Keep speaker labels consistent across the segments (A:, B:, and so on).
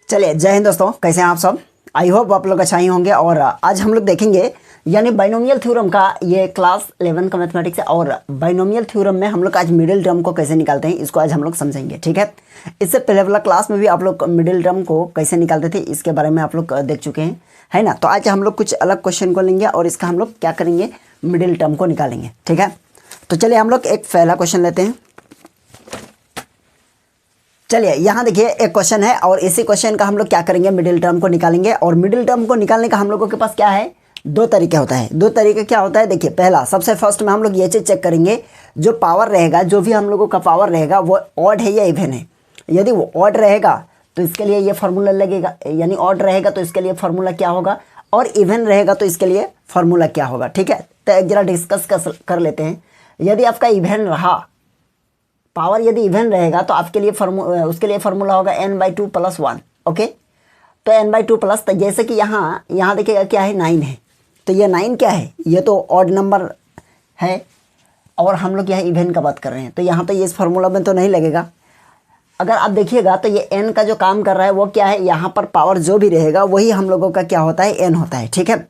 A: चलिए, जय हिंद दोस्तों, कैसे हैं आप सब। आई होप आप लोग अच्छा ही होंगे। और आज हम लोग देखेंगे यानी बाइनोमियल थ्योरम का ये क्लास 11 का मैथमेटिक्स है। और बाइनोमियल थ्योरम में हम लोग आज मिडिल टर्म को कैसे निकालते हैं इसको आज हम लोग समझेंगे, ठीक है। इससे पहले वाला क्लास में भी आप लोग मिडिल टर्म को कैसे निकालते थे इसके बारे में आप लोग देख चुके हैं, है ना। तो आज हम लोग कुछ अलग क्वेश्चन को लेंगे और इसका हम लोग क्या करेंगे, मिडिल टर्म को निकालेंगे, ठीक है। तो चलिए हम लोग एक पहला क्वेश्चन लेते हैं। चलिए यहाँ देखिए एक क्वेश्चन है और इसी क्वेश्चन का हम लोग क्या करेंगे, मिडिल टर्म को निकालेंगे। और मिडिल टर्म को निकालने का हम लोगों के पास क्या है, दो तरीके होता है। दो तरीके क्या होता है, देखिए पहला सबसे फर्स्ट में हम लोग ये चीज़ चेक करेंगे, जो पावर रहेगा, जो भी हम लोगों का पावर रहेगा वो ऑड है या इवन है। यदि वो ऑड रहेगा तो इसके लिए ये फार्मूला लगेगा, यानी ऑड रहेगा तो इसके लिए फार्मूला क्या होगा, और इवन रहेगा तो इसके लिए फार्मूला क्या होगा, ठीक है। तो एक जरा डिस्कस कर लेते हैं। यदि आपका इवन रहा, पावर यदि इवन रहेगा तो आपके लिए उसके लिए फार्मूला होगा n/2 + 1, ओके। तो n/2 प्लस, तो जैसे कि यहाँ देखिएगा क्या है, 9 है। तो ये 9 क्या है, ये तो ऑड नंबर है और हम लोग यहाँ इवन का बात कर रहे हैं, तो यहाँ तो ये इस फार्मूला में तो नहीं लगेगा। अगर आप देखिएगा तो ये n का जो काम कर रहा है वो क्या है, यहाँ पर पावर जो भी रहेगा वही हम लोगों का क्या होता है, n होता है, ठीक है।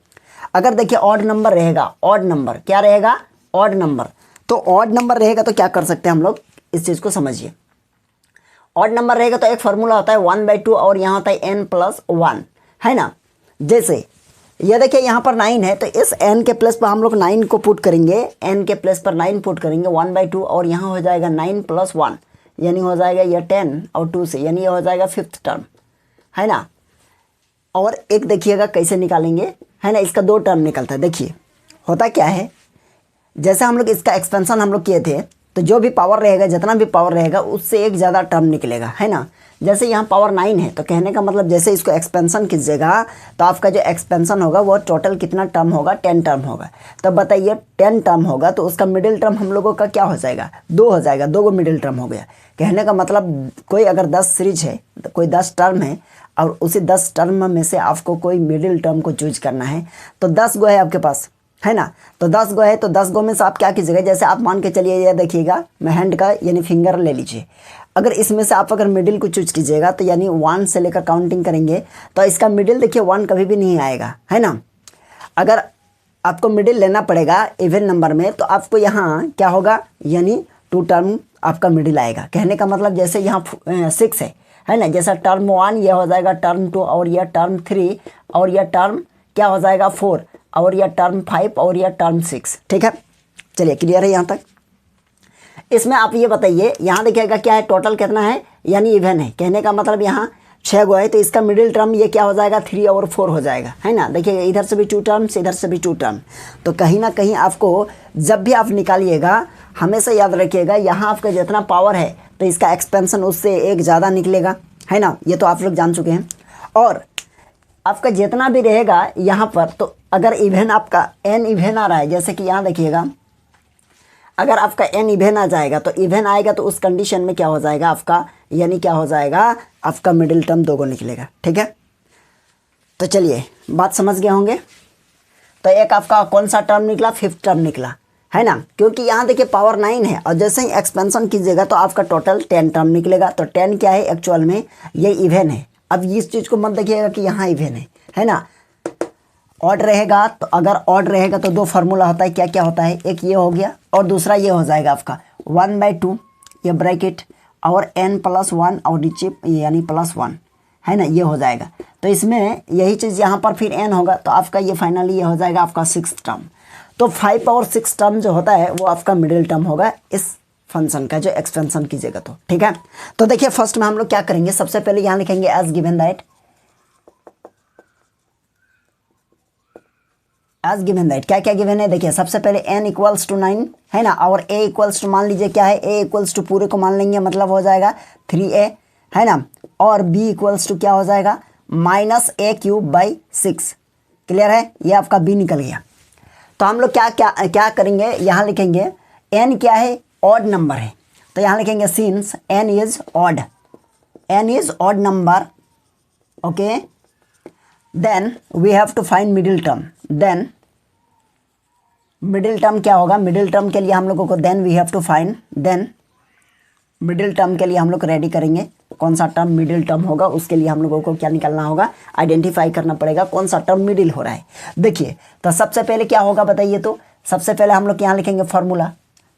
A: अगर देखिए ऑड नंबर रहेगा, ऑड नंबर क्या रहेगा, ऑड नंबर, तो ऑड नंबर रहेगा तो क्या कर सकते हैं हम लोग, इस चीज़ को समझिए। ऑड नंबर रहेगा तो एक फार्मूला होता है 1/2 और यहाँ होता है n + 1, है ना। जैसे ये देखिए यहाँ पर 9 है तो इस n के प्लस पर हम लोग 9 को पुट करेंगे, n के प्लस पर 9 पुट करेंगे 1/2 और यहाँ हो जाएगा 9 + 1 यानी हो जाएगा ये 10 और 2 से यानी ये हो जाएगा 5th टर्म, है ना। और एक देखिएगा कैसे निकालेंगे, है ना, इसका 2 टर्म निकलता है। देखिए होता क्या है, जैसे हम लोग इसका एक्सपेंशन हम लोग किए थे तो जो भी पावर रहेगा, जितना भी पावर रहेगा उससे एक ज़्यादा टर्म निकलेगा, है ना। जैसे यहाँ पावर 9 है तो कहने का मतलब जैसे इसको एक्सपेंशन कीजिएगा तो आपका जो एक्सपेंशन होगा वो टोटल कितना टर्म होगा, 10 टर्म होगा। तो बताइए 10 टर्म होगा तो उसका मिडिल टर्म हम लोगों का क्या हो जाएगा, 2 हो जाएगा, 2 को मिडिल टर्म हो गया। कहने का मतलब कोई अगर 10 सीरीज है, कोई 10 टर्म है और उसी 10 टर्म में से आपको कोई मिडिल टर्म को चूज करना है, तो 10 गो है आपके पास, है ना। तो 10 गो है तो 10 गो में से आप क्या कीजिएगा, जैसे आप मान के चलिए, ये देखिएगा मैं हैंड का यानी फिंगर ले लीजिए। अगर इसमें से आप अगर मिडिल को चूज कीजिएगा तो यानी 1 से लेकर काउंटिंग करेंगे तो इसका मिडिल देखिए 1 कभी भी नहीं आएगा, है ना। अगर आपको मिडिल लेना पड़ेगा इवन नंबर में तो आपको यहाँ क्या होगा, यानी 2 टर्म आपका मिडिल आएगा। कहने का मतलब जैसे यहाँ 6 है ना, जैसा टर्म 1 यह हो जाएगा टर्म 2 और यह टर्म 3 और यह टर्म क्या हो जाएगा 4 और यह टर्म 5 और यह टर्म 6, ठीक है। चलिए क्लियर है यहाँ तक। इसमें आप ये बताइए, यहाँ देखिएगा क्या है, टोटल कितना है, यानी इवन है। कहने का मतलब यहाँ 6 गो है तो इसका मिडिल टर्म ये क्या हो जाएगा, 3 और 4 हो जाएगा, है ना। देखिए इधर से भी 2 टर्म्स, इधर से भी 2 टर्म। तो कहीं ना कहीं आपको जब भी आप निकालिएगा हमेशा याद रखिएगा, यहाँ आपका जितना पावर है तो इसका एक्सपेंशन उससे एक ज़्यादा निकलेगा, है ना। ये तो आप लोग जान चुके हैं। और आपका जितना भी रहेगा यहाँ पर, तो अगर इवन आपका n इवन आ रहा है, जैसे कि यहाँ देखिएगा अगर आपका n इवन आ जाएगा तो इवन आएगा तो उस कंडीशन में क्या हो जाएगा आपका, यानी क्या हो जाएगा आपका मिडिल टर्म 2 को निकलेगा, ठीक है। तो चलिए बात समझ गए होंगे। तो एक आपका कौन सा टर्म निकला, 5th टर्म निकला, है ना, क्योंकि यहाँ देखिए पावर 9 है और जैसे ही एक्सपेंशन कीजिएगा तो आपका टोटल 10 टर्म निकलेगा। तो 10 क्या है एक्चुअल में, ये इवन है। अब इस चीज़ को मत देखिएगा कि यहाँ इवन है ना। ऑड रहेगा तो अगर ऑड रहेगा तो 2 फार्मूला होता है, क्या क्या होता है, एक ये हो गया और दूसरा ये हो जाएगा आपका 1/2 ये ब्रैकेट और n + 1 और नीचे यानी +1, है ना, ये हो जाएगा। तो इसमें यही चीज़ यहाँ पर फिर n होगा तो आपका ये फाइनली ये हो जाएगा आपका 6th टर्म। तो 5 और 6 टर्म जो होता है वो आपका मिडिल टर्म होगा इस फंक्शन का जो एक्सपेंशन कीजिएगा, तो ठीक है। तो देखिए फर्स्ट में हम लोग क्या करेंगे, सबसे पहले यहाँ लिखेंगे as given that, as given that क्या क्या गिवन है, देखिए सबसे पहले n = 9 है ना, और a = मान लीजिए क्या है, a = पूरे को मान लेंगे मतलब हो जाएगा 3a, है ना। और b = क्या हो जाएगा, -a³/6, क्लियर है, ये आपका b निकल गया। तो हम लोग क्या क्या क्या करेंगे, यहाँ लिखेंगे n क्या है, ऑड नंबर है, तो यहाँ लिखेंगे since n is odd number, okay, then we have to find middle term. Then middle term क्या होगा, मिडिल टर्म के लिए हम लोगों को then we have to find, then middle term के लिए हम लोग रेडी करेंगे। कौन सा टर्म मिडिल टर्म होगा उसके लिए हम लोगों को क्या निकालना होगा, आइडेंटिफाई करना पड़ेगा कौन सा टर्म मिडिल हो रहा है। देखिए तो सबसे पहले क्या होगा बताइए, तो सबसे पहले हम लोग यहाँ लिखेंगे फार्मूला।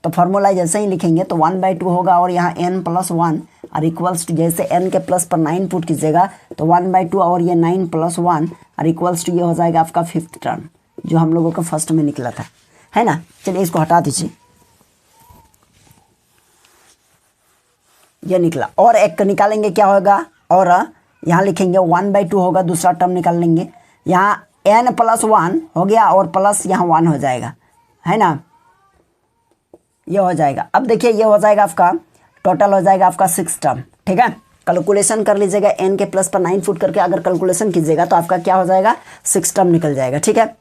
A: तो फार्मूला जैसे ही लिखेंगे तो 1/2 होगा और यहाँ n+1 और इक्वल्स टू, जैसे n के प्लस पर 9 पुट कीजिएगा तो 1/2 और ये 9+1 और इक्वल्स टू ये हो जाएगा आपका 5th टर्म जो हम लोगों का फर्स्ट में निकला था, है ना। चलिए इसको हटा दीजिए, ये निकला। और एक निकालेंगे क्या होगा, और यहाँ लिखेंगे 1/2 होगा, दूसरा टर्म निकाल लेंगे। यहाँ n+1 हो गया और प्लस यहाँ 1 हो जाएगा, है ना, ये हो जाएगा। अब देखिए ये हो जाएगा आपका टोटल हो जाएगा आपका 6 टर्म, ठीक है। कैलकुलेशन कर लीजिएगा, n के प्लस पर 9 पुट करके अगर कैलकुलेशन कीजिएगा तो आपका क्या हो जाएगा, 6 टर्म निकल जाएगा, ठीक है।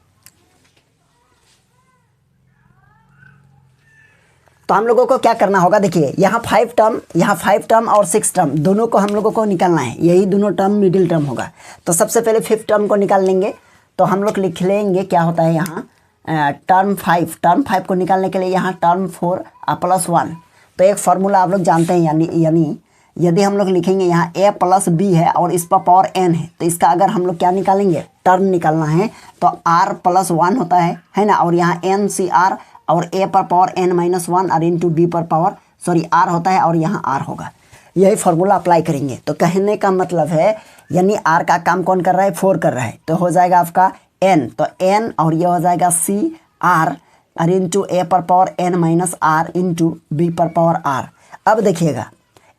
A: तो हम लोगों को क्या करना होगा, देखिए यहाँ 5 टर्म और 6 टर्म दोनों को हम लोगों को निकालना है, यही दोनों टर्म मिडिल टर्म होगा। तो सबसे पहले 5th टर्म को निकाल लेंगे। तो हम लोग लिख लेंगे क्या होता है यहाँ टर्म 5 को निकालने के लिए यहाँ टर्म 4 +1। तो एक फार्मूला आप लोग जानते हैं, यानी यदि हम लोग लिखेंगे यहाँ a + b है और इस पर पावर n है, तो इसका अगर हम लोग क्या निकालेंगे, टर्म निकालना है तो r + 1 होता है ना, और यहाँ n/r और a पर पावर n-1 और इंटू b पर पावर r होता है और यहाँ r होगा। यही फार्मूला अप्लाई करेंगे। तो कहने का मतलब है यानी r का काम कौन कर रहा है, 4 कर रहा है, तो हो जाएगा आपका n, तो n और ये हो जाएगा c/r और इंटू a पर पावर n-r इंटू b पर पावर r। अब देखिएगा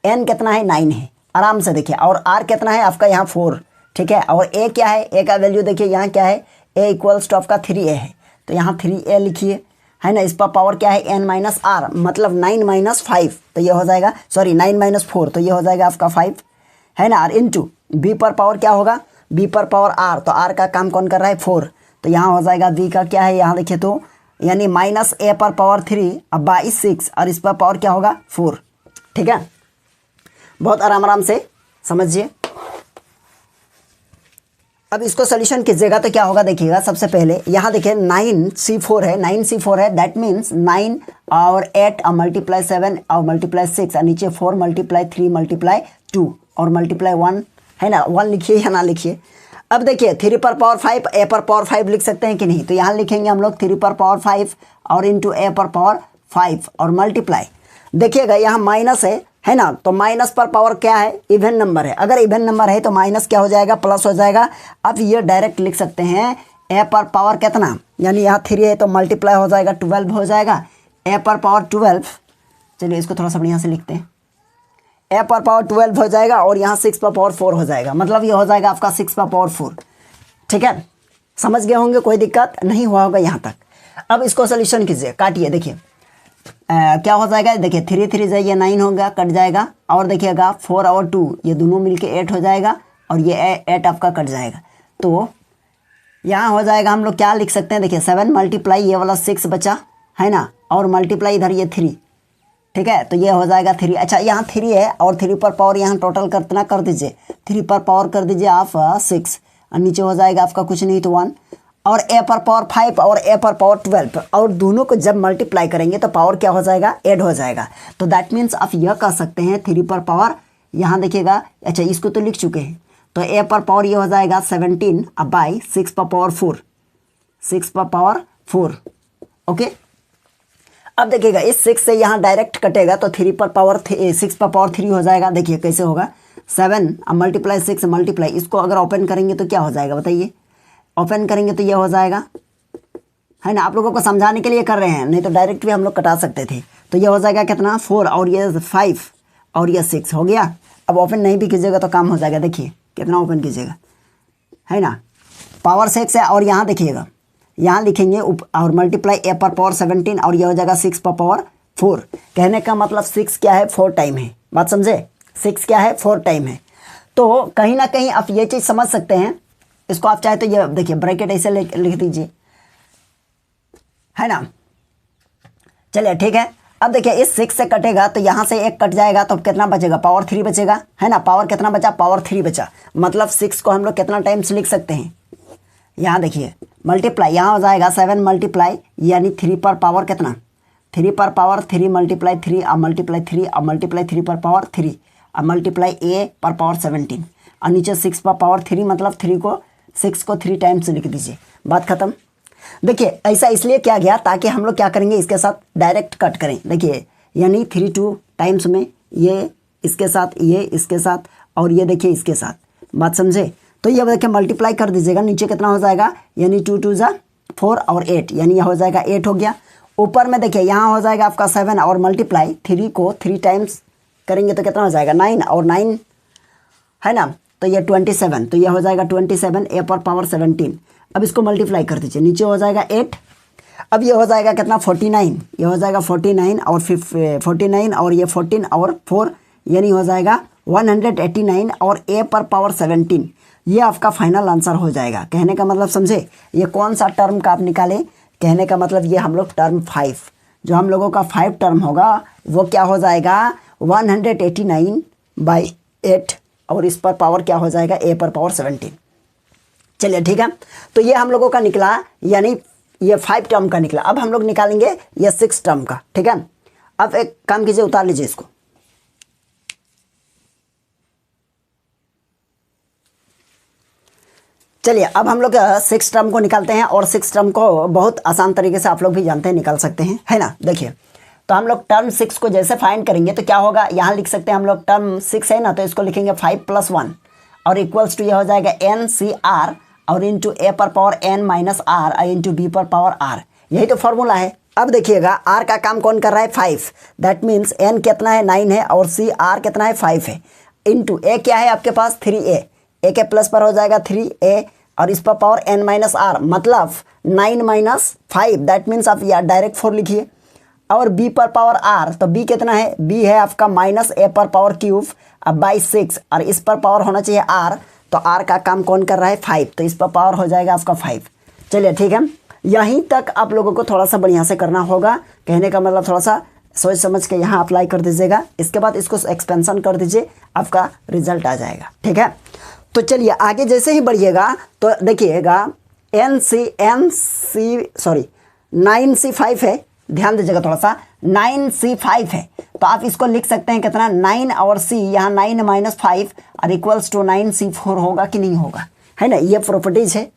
A: n कितना है, 9 है, आराम से देखिए, और r कितना है आपका यहाँ 4, ठीक है। और a क्या है, a का वैल्यू देखिए यहाँ क्या है, a = आपका 3a है, तो यहाँ 3a लिखिए, है ना। इस पर पावर क्या है n-r, मतलब 9 - 5, तो ये हो जाएगा 9 - 4, तो ये हो जाएगा आपका 5, है ना। और इंटू b पर पावर क्या होगा, b पर पावर r, तो r का काम कौन कर रहा है 4, तो यहाँ हो जाएगा b का क्या है, यहाँ देखिए तो यानी -a पर पावर 3 अब बाई 6 और इस पर पावर क्या होगा 4, ठीक है। बहुत आराम से समझिए। अब इसको सोल्यूशन कीजिएगा तो क्या होगा देखिएगा, सबसे पहले यहाँ देखिए 9c4 है, दैट मीन्स 9 और 8 और मल्टीप्लाई 7 और मल्टीप्लाई 6 और नीचे 4 × 3 × 2 और मल्टीप्लाई 1, है ना। 1 लिखिए या ना लिखिए। अब देखिए 3 पर पावर 5 a पर पावर 5 लिख सकते हैं कि नहीं, तो यहाँ लिखेंगे हम लोग 3 पर पावर 5 और इंटू a पर पावर 5 और मल्टीप्लाई, देखिएगा यहाँ माइनस है ना, तो माइनस पर पावर क्या है, इवन नंबर है, अगर इवन नंबर है तो माइनस क्या हो जाएगा, प्लस हो जाएगा। अब ये डायरेक्ट लिख सकते हैं a पर पावर कितना, यानी यहाँ 3 है तो मल्टीप्लाई हो जाएगा 12 हो जाएगा, a पर पावर 12, चलिए इसको थोड़ा सा बढ़िया से लिखते हैं, a पर पावर 12 हो जाएगा और यहाँ 6 पर पावर 4 हो जाएगा, मतलब ये हो जाएगा आपका 6 पर पावर 4, ठीक है। समझ गए होंगे, कोई दिक्कत नहीं हुआ होगा यहाँ तक। अब इसको सोल्यूशन कीजिए, काटिए, देखिए क्या हो जाएगा, देखिए 3 3 जाइए 9 होगा, कट जाएगा, और देखिएगा 4 और 2 ये दोनों मिलके 8 हो जाएगा और ये 8 आपका कट जाएगा। तो यहाँ हो जाएगा, हम लोग क्या लिख सकते हैं, देखिए 7 मल्टीप्लाई ये वाला 6 बचा, है ना, और मल्टीप्लाई इधर ये 3, ठीक है, तो ये हो जाएगा 3। अच्छा यहाँ 3 है और 3 पर पावर यहाँ टोटल कितना कर दीजिए, 3 पर पावर कर दीजिए आप 6 और नीचे हो जाएगा आपका कुछ नहीं तो 1, और a पर पावर 5 और a पर पावर 12, और दोनों को जब मल्टीप्लाई करेंगे तो पावर क्या हो जाएगा, ऐड हो जाएगा। तो दैट मीन्स आप यह कह सकते हैं 3 पर पावर, यहाँ देखिएगा, अच्छा इसको तो लिख चुके हैं, तो a पर पावर ये हो जाएगा 17 अब बाई 6 पर पावर 4, 6 पर पावर 4, ओके। अब देखिएगा इस 6 से यहाँ डायरेक्ट कटेगा तो 3 पर पावर 6 पर पावर 3 हो जाएगा। देखिए कैसे होगा, 7 अब मल्टीप्लाई 6 मल्टीप्लाई, इसको अगर ओपन करेंगे तो क्या हो जाएगा बताइए, ओपन करेंगे तो ये हो जाएगा, है ना। आप लोगों को समझाने के लिए कर रहे हैं, नहीं तो डायरेक्ट भी हम लोग कटा सकते थे। तो ये हो जाएगा कितना 4 और ये 5 और ये 6 हो गया। अब ओपन नहीं भी कीजिएगा तो काम हो जाएगा, देखिए कितना ओपन कीजिएगा, है ना, पावर 6 है, और यहाँ देखिएगा यहाँ लिखेंगे और मल्टीप्लाई a पर पावर 17 और ये हो जाएगा 6 पर पावर 4। कहने का मतलब 6 क्या है, 4 टाइम है, बात समझे, 6 क्या है, 4 टाइम है। तो कहीं ना कहीं आप ये चीज़ समझ सकते हैं। इसको आप चाहे तो ये देखिए ब्रैकेट ऐसे लिख दीजिए, है ना। चलिए ठीक है। अब देखिए इस 6 से कटेगा तो यहाँ से 1 कट जाएगा तो कितना बचेगा, पावर 3 बचेगा, है ना। पावर कितना बचा, पावर 3 बचा, मतलब 6 को हम लोग कितना टाइम्स लिख सकते हैं, यहाँ देखिए मल्टीप्लाई, यहाँ हो जाएगा 7 मल्टीप्लाई यानी 3 पर पावर कितना 3 पर पावर 3 मल्टीप्लाई 3 अब मल्टीप्लाई 3 अब मल्टीप्लाई 3 पर पावर 3 अब मल्टीप्लाई a पर पावर 17 और नीचे 6 पर पावर 3 मतलब 6 को 3 टाइम्स लिख दीजिए, बात खत्म। देखिए ऐसा इसलिए किया गया ताकि हम लोग क्या करेंगे, इसके साथ डायरेक्ट कट करें। देखिए यानी 3 2 टाइम्स में ये इसके साथ, ये इसके साथ और ये देखिए इसके साथ, बात समझे। तो ये देखिए मल्टीप्लाई कर दीजिएगा, नीचे कितना हो जाएगा, यानी 2 2 जा 4 और 8, यानी यह हो जाएगा 8 हो गया। ऊपर में देखिए यहाँ हो जाएगा आपका 7 और मल्टीप्लाई 3 को 3 टाइम्स करेंगे तो कितना हो जाएगा 9 और 9 है ना, तो ये 27, तो ये हो जाएगा 27 a पर पावर 17। अब इसको मल्टीप्लाई कर दीजिए, नीचे हो जाएगा 8, अब ये हो जाएगा कितना 49, ये हो जाएगा 49 और 49 और ये 14 और 4 यानी हो जाएगा 189 और a पर पावर 17। ये आपका फाइनल आंसर हो जाएगा। कहने का मतलब समझे, ये कौन सा टर्म का आप निकाले, कहने का मतलब ये हम लोग टर्म 5, जो हम लोगों का 5 टर्म होगा वो क्या हो जाएगा 189/8 और इस पर पावर क्या हो जाएगा a पर पावर 17। चलिए ठीक है, तो ये हम लोगों का निकला, यानी ये 5 टर्म का निकला। अब हम लोग निकालेंगे ये 6 टर्म का, ठीक है। अब एक काम कीजिए, उतार लीजिए इसको। चलिए अब हम लोग 6 टर्म को निकालते हैं और 6 टर्म को बहुत आसान तरीके से आप लोग भी जानते हैं, निकाल सकते हैं, है ना। देखिए तो हम लोग टर्म 6 को जैसे फाइंड करेंगे तो क्या होगा, यहाँ लिख सकते हैं हम लोग टर्म 6 है ना, तो इसको लिखेंगे 5 + 1 और इक्वल्स टू ये हो जाएगा NCR और इंटू a पर पावर n माइनस आर और इंटू b पर पावर r, यही तो फॉर्मूला है। अब देखिएगा r का काम कौन कर रहा है 5, दैट मीन्स n कितना है 9 है और r कितना है 5 है, इंटू a क्या है आपके पास 3a, a के प्लस पर हो जाएगा 3a और इस पर पावर n माइनस आर मतलब 9 - 5, दैट मीन्स आप या डायरेक्ट 4 लिखिए। और b पर पावर r, तो b कितना है, b है आपका -a पर पावर क्यूब अब बाई 6 और इस पर पावर होना चाहिए r, तो r का काम कौन कर रहा है 5, तो इस पर पावर हो जाएगा आपका 5। चलिए ठीक है, यहीं तक आप लोगों को थोड़ा सा बढ़िया से करना होगा। कहने का मतलब थोड़ा सा सोच समझ के यहाँ अप्लाई कर दीजिएगा, इसके बाद इसको एक्सपेंशन कर दीजिए, आपका रिजल्ट आ जाएगा, ठीक है। तो चलिए आगे जैसे ही बढ़िएगा तो देखिएगा 9C5 है, ध्यान दीजिएगा थोड़ा सा, 9C5 है, तो आप इसको लिख सकते हैं कितना 9 और c, यहाँ 9 - 5 और इक्वल्स टू 9C4 होगा कि नहीं होगा, है ना, ये प्रॉपर्टीज है।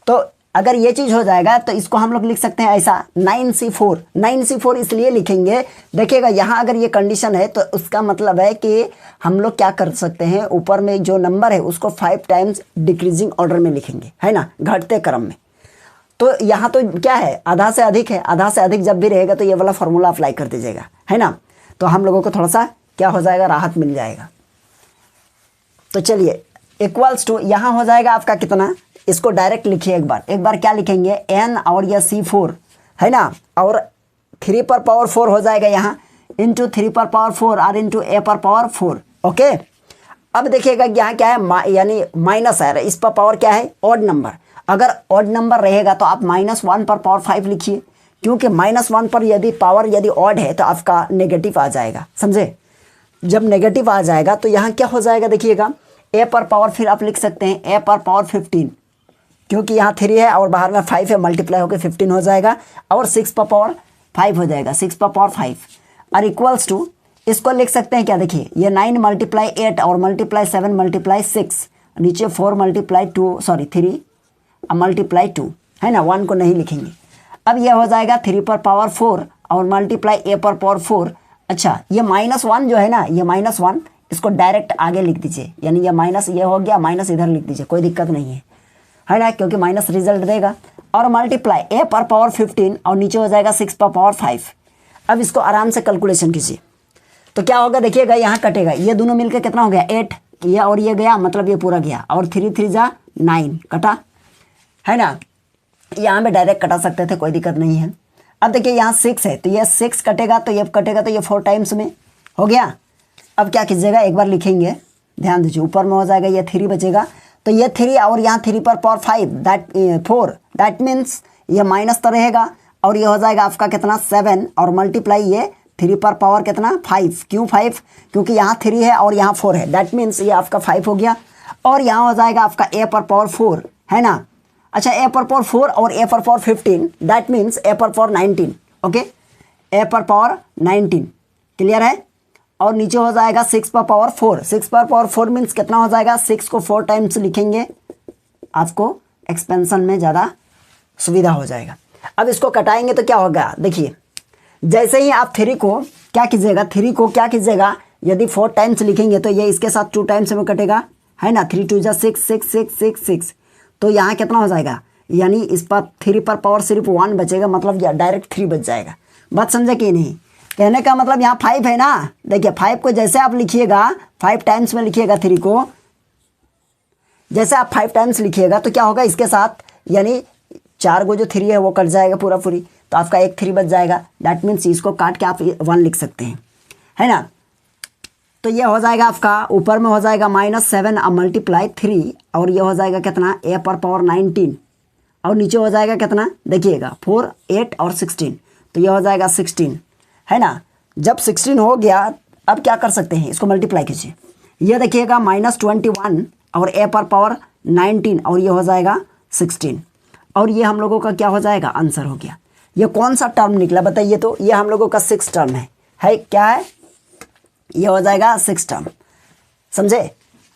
A: तो अगर ये चीज़ हो जाएगा तो इसको हम लोग लिख सकते हैं ऐसा 9C4 इसलिए लिखेंगे, देखिएगा यहाँ अगर ये कंडीशन है तो उसका मतलब है कि हम लोग क्या कर सकते हैं, ऊपर में जो नंबर है उसको 5 टाइम्स डिक्रीजिंग ऑर्डर में लिखेंगे, है ना, घटते क्रम में। तो यहाँ तो क्या है आधा से अधिक है, आधा से अधिक जब भी रहेगा तो ये वाला फॉर्मूला अप्लाई कर दीजिएगा, है ना, तो हम लोगों को थोड़ा सा क्या हो जाएगा, राहत मिल जाएगा। तो चलिए इक्वल्स टू यहाँ हो जाएगा आपका कितना, इसको डायरेक्ट लिखिए एक बार क्या लिखेंगे n और यह C4 है ना, और 3 पर पावर 4 हो जाएगा यहाँ इंटू 3 पर पावर 4 और इंटू a पर पावर 4, ओके। अब देखिएगा यहाँ क्या है, यानी माइनस है, इस पर पावर क्या है ऑड नंबर, अगर ऑड नंबर रहेगा तो आप -1 पर पावर 5 लिखिए, क्योंकि -1 पर यदि पावर यदि ऑड है तो आपका नेगेटिव आ जाएगा, समझे। जब नेगेटिव आ जाएगा तो यहाँ क्या हो जाएगा, देखिएगा a पर पावर फिर आप लिख सकते हैं a पर पावर 15, क्योंकि यहाँ 3 है और बाहर में 5 है, मल्टीप्लाई होकर 15 हो जाएगा और 6 पर पावर 5 हो जाएगा, 6 पर पावर 5 और इक्वल्स टू इसको लिख सकते हैं क्या, देखिए ये 9 × 8 और मल्टीप्लाई 7 × 6 नीचे 4 × 3 मल्टीप्लाई 2, है ना, 1 को नहीं लिखेंगे। अब ये हो जाएगा 3 पर पावर 4 और मल्टीप्लाई a पर पावर 4। अच्छा ये -1 जो है ना, ये -1 इसको डायरेक्ट आगे लिख दीजिए, यानी ये माइनस ये हो गया, माइनस इधर लिख दीजिए, कोई दिक्कत नहीं है ना, क्योंकि माइनस रिजल्ट देगा। और मल्टीप्लाई a पर पावर 15 और नीचे हो जाएगा 6 पर पावर 5। अब इसको आराम से कैलकुलेशन कीजिए तो क्या होगा, देखिएगा यहाँ कटेगा, ये दोनों मिलकर कितना हो गया 8, ये और ये गया मतलब ये पूरा गया और 3 3 जा 9 कटा, है ना, यहाँ पे डायरेक्ट कटा सकते थे, कोई दिक्कत नहीं है। अब देखिए यहाँ 6 है तो ये 6 कटेगा तो ये कटेगा तो ये 4 टाइम्स में हो गया। अब क्या कीजिएगा, एक बार लिखेंगे, ध्यान दीजिए, ऊपर में हो जाएगा ये 3 बचेगा, तो ये 3 और यहाँ 3 पर पावर 5 4, दैट मीन्स ये माइनस तो रहेगा और ये हो जाएगा आपका कितना 7 और मल्टीप्लाई ये 3 पर पावर कितना 5, क्यों 5, क्योंकि यहाँ 3 है और यहाँ 4 है, दैट मीन्स ये आपका 5 हो गया। और यहाँ हो जाएगा आपका a पर पावर 4, है ना, अच्छा a पर पावर 4 और a पर पावर 15, दैट मीन्स a पर पावर 19, ओके। ए पर पावर 19, क्लियर है। और नीचे हो जाएगा 6 पर पावर 4, 6 पर पावर 4 मीन्स कितना हो जाएगा, 6 को 4 टाइम्स लिखेंगे, आपको एक्सपेंशन में ज़्यादा सुविधा हो जाएगा। अब इसको कटाएंगे तो क्या होगा, देखिए जैसे ही आप 3 को क्या कीजिएगा, 3 को क्या कीजिएगा, यदि 4 टाइम्स लिखेंगे तो ये इसके साथ 2 टाइम्स में कटेगा, है ना। 3 2 जा 6 6 6 6 6, तो यहाँ कितना हो जाएगा, यानी इस पर 3 पर पावर सिर्फ 1 बचेगा, मतलब डायरेक्ट 3 बच जाएगा। बात समझे कि नहीं, कहने का मतलब यहाँ 5 है ना। देखिए 5 को जैसे आप लिखिएगा, 5 टाइम्स में लिखिएगा 3 को, जैसे आप 5 टाइम्स लिखिएगा तो क्या होगा, इसके साथ यानी 4 को जो 3 है वो कट जाएगा पूरा पूरी, तो आपका एक 3 बच जाएगा। दैट मीन्स इसको काट के आप 1 लिख सकते हैं, है ना। तो ये हो जाएगा आपका, ऊपर में हो जाएगा -7 अब मल्टीप्लाई 3, और ये हो जाएगा कितना, ए पर पावर 19, और नीचे हो जाएगा कितना, देखिएगा 4 8 और 16, तो ये हो जाएगा 16, है ना। जब 16 हो गया, अब क्या कर सकते हैं, इसको मल्टीप्लाई कीजिए, ये देखिएगा -21 और ए पर पावर 19, और ये हो जाएगा 16, और ये हम लोगों का क्या हो जाएगा, आंसर हो गया। ये कौन सा टर्म निकला बताइए, तो ये हम लोगों का 6 टर्म है क्या है, ये हो जाएगा 6 टर्म, समझे।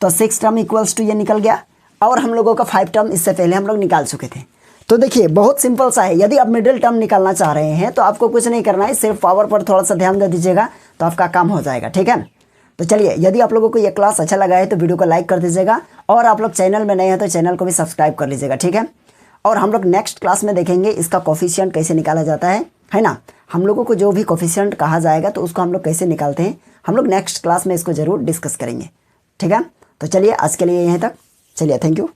A: तो 6 टर्म इक्वल्स टू ये निकल गया, और हम लोगों का 5 टर्म इससे पहले हम लोग निकाल चुके थे। तो देखिए बहुत सिंपल सा है, यदि आप मिडिल टर्म निकालना चाह रहे हैं तो आपको कुछ नहीं करना है, सिर्फ पावर पर थोड़ा सा ध्यान दे दीजिएगा तो आपका काम हो जाएगा, ठीक है। तो चलिए, यदि आप लोगों को ये क्लास अच्छा लगा है तो वीडियो को लाइक कर दीजिएगा, और आप लोग चैनल में नए हैं तो चैनल को भी सब्सक्राइब कर लीजिएगा, ठीक है। और हम लोग नेक्स्ट क्लास में देखेंगे इसका कोफिशिएंट कैसे निकाला जाता है ना। हम लोगों को जो भी कोफिशिएंट कहा जाएगा तो उसको हम लोग कैसे निकालते हैं, हम लोग नेक्स्ट क्लास में इसको ज़रूर डिस्कस करेंगे, ठीक है। तो चलिए आज के लिए यहीं तक, चलिए थैंक यू।